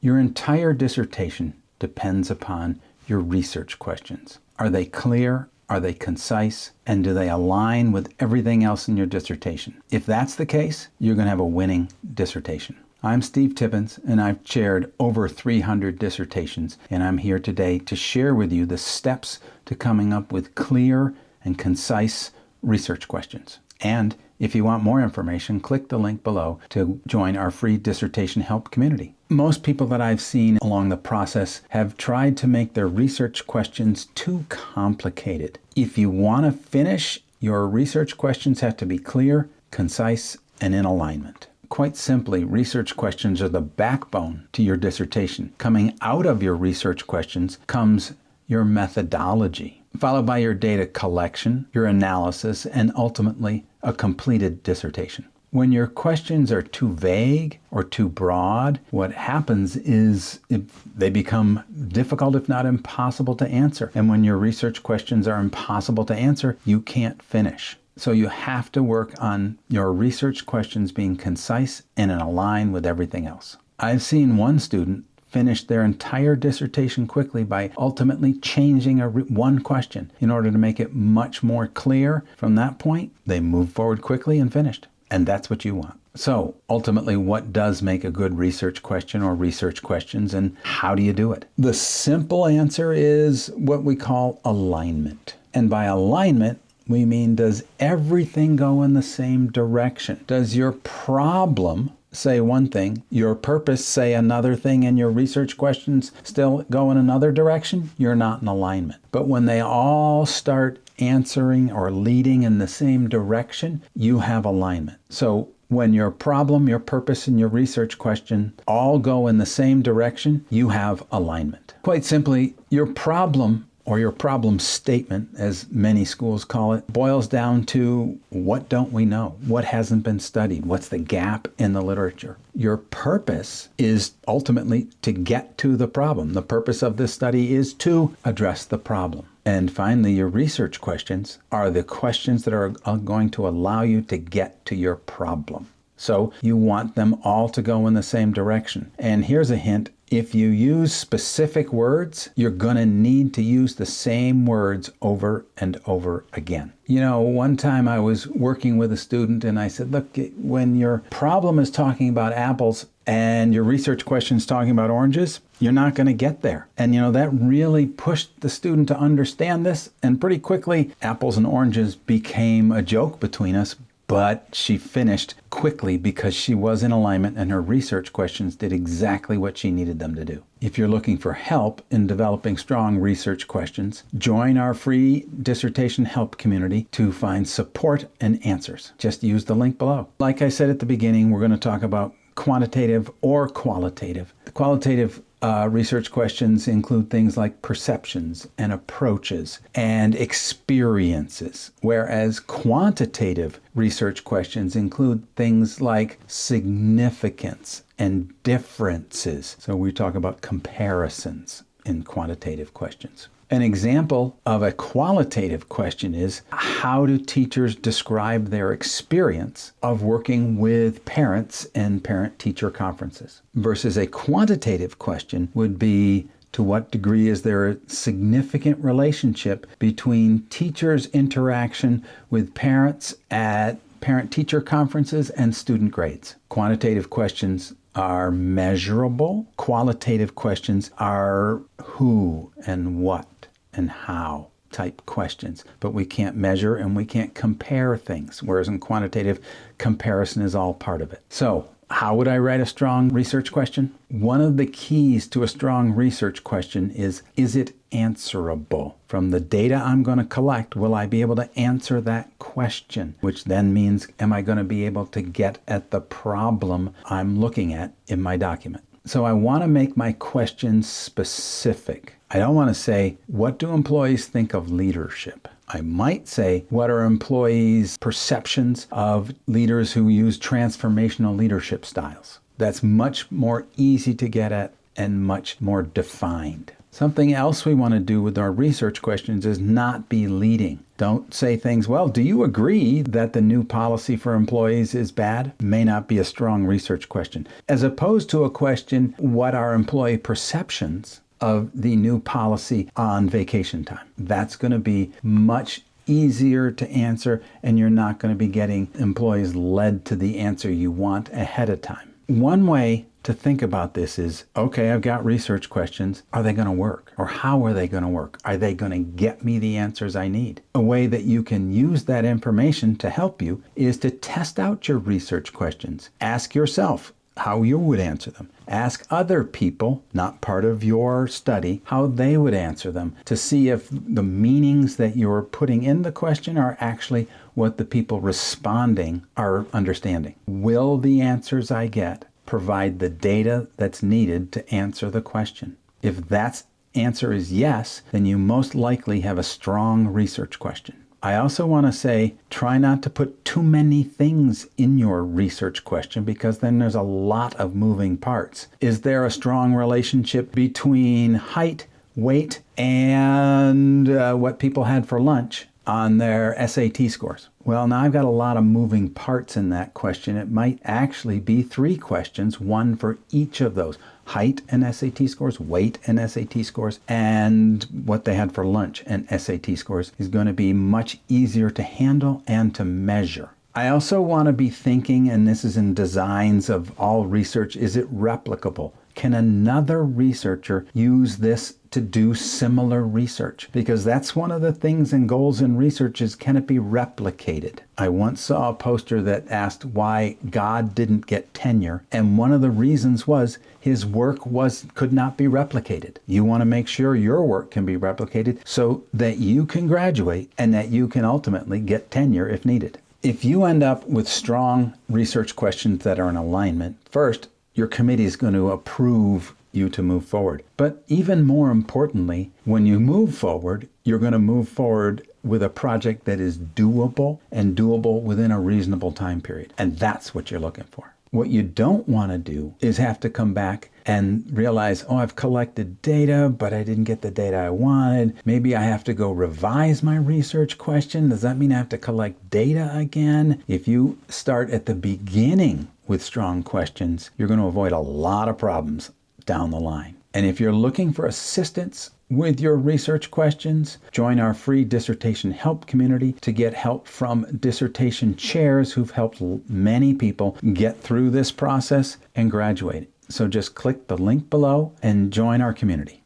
Your entire dissertation depends upon your research questions. Are they clear? Are they concise? And do they align with everything else in your dissertation? If that's the case, you're going to have a winning dissertation. I'm Steve Tippins, and I've chaired over 300 dissertations, and I'm here today to share with you the steps to coming up with clear and concise research questions. And if you want more information, click the link below to join our free dissertation help community. Most people that I've seen along the process have tried to make their research questions too complicated. If you want to finish, your research questions have to be clear, concise, and in alignment. Quite simply, research questions are the backbone to your dissertation. Coming out of your research questions comes your methodology, followed by your data collection, your analysis, and ultimately a completed dissertation. When your questions are too vague or too broad, what happens is they become difficult, if not impossible, to answer. And when your research questions are impossible to answer, you can't finish. So you have to work on your research questions being concise and in line with everything else. I've seen one student finish their entire dissertation quickly by ultimately changing one question in order to make it much more clear. From that point, they moved forward quickly and finished. And that's what you want. So ultimately, what does make a good research question or research questions, and how do you do it? The simple answer is what we call alignment. And by alignment, we mean, does everything go in the same direction? Does your problem say one thing, your purpose say another thing, and your research questions still go in another direction? You're not in alignment. But when they all start answering or leading in the same direction, you have alignment. So when your problem, your purpose, and your research question all go in the same direction, you have alignment. Quite simply, your problem, or your problem statement, as many schools call it, boils down to what don't we know? What hasn't been studied? What's the gap in the literature? Your purpose is ultimately to get to the problem. The purpose of this study is to address the problem. And finally, your research questions are the questions that are going to allow you to get to your problem. So you want them all to go in the same direction. And here's a hint. If you use specific words, you're going to need to use the same words over and over again. You know, one time I was working with a student and I said, look, when your problem is talking about apples and your research question is talking about oranges, you're not going to get there. And you know, that really pushed the student to understand this. And pretty quickly, apples and oranges became a joke between us. But she finished quickly because she was in alignment and her research questions did exactly what she needed them to do. If you're looking for help in developing strong research questions, join our free dissertation help community to find support and answers. Just use the link below. Like I said at the beginning, we're going to talk about quantitative or qualitative. The qualitative research questions include things like perceptions and approaches and experiences, whereas quantitative research questions include things like significance and differences. So we talk about comparisons in quantitative questions. An example of a qualitative question is, how do teachers describe their experience of working with parents in parent-teacher conferences? Versus a quantitative question would be, to what degree is there a significant relationship between teachers' interaction with parents at parent-teacher conferences and student grades? Quantitative questions are measurable. Qualitative questions are who and what and how type questions. But we can't measure and we can't compare things, whereas in quantitative, comparison is all part of it. So how would I write a strong research question? One of the keys to a strong research question is it answerable? From the data I'm going to collect, will I be able to answer that question? Which then means, am I going to be able to get at the problem I'm looking at in my document? So I want to make my questions specific. I don't want to say, what do employees think of leadership? I might say, what are employees' perceptions of leaders who use transformational leadership styles? That's much more easy to get at and much more defined. Something else we want to do with our research questions is not be leading. Don't say things, well, do you agree that the new policy for employees is bad? May not be a strong research question. As opposed to a question, what are employee perceptions of the new policy on vacation time? That's going to be much easier to answer, and you're not going to be getting employees led to the answer you want ahead of time. One way to think about this is, okay, I've got research questions. Are they going to work? Or how are they going to work? Are they going to get me the answers I need? A way that you can use that information to help you is to test out your research questions. Ask yourself how you would answer them. Ask other people, not part of your study, how they would answer them to see if the meanings that you're putting in the question are actually what the people responding are understanding. Will the answers I get provide the data that's needed to answer the question? If that answer is yes, then you most likely have a strong research question. I also want to say, try not to put too many things in your research question because then there's a lot of moving parts. Is there a strong relationship between height, weight, and what people had for lunch on their SAT scores? Well, now I've got a lot of moving parts in that question. It might actually be 3 questions, one for each of those. Height and SAT scores, weight and SAT scores, and what they had for lunch and SAT scores is going to be much easier to handle and to measure. I also want to be thinking, and this is in designs of all research, is it replicable? Can another researcher use this to do similar research? Because that's one of the things and goals in research is, can it be replicated? I once saw a poster that asked why God didn't get tenure, and one of the reasons was his work could not be replicated. You want to make sure your work can be replicated so that you can graduate and that you can ultimately get tenure if needed. If you end up with strong research questions that are in alignment, first, your committee is going to approve you to move forward. But even more importantly, when you move forward, you're going to move forward with a project that is doable and doable within a reasonable time period. And that's what you're looking for. What you don't want to do is have to come back and realize, oh, I've collected data, but I didn't get the data I wanted. Maybe I have to go revise my research question. Does that mean I have to collect data again? If you start at the beginning with strong questions, you're going to avoid a lot of problems down the line. And if you're looking for assistance with your research questions, join our free dissertation help community to get help from dissertation chairs who've helped many people get through this process and graduate. So just click the link below and join our community.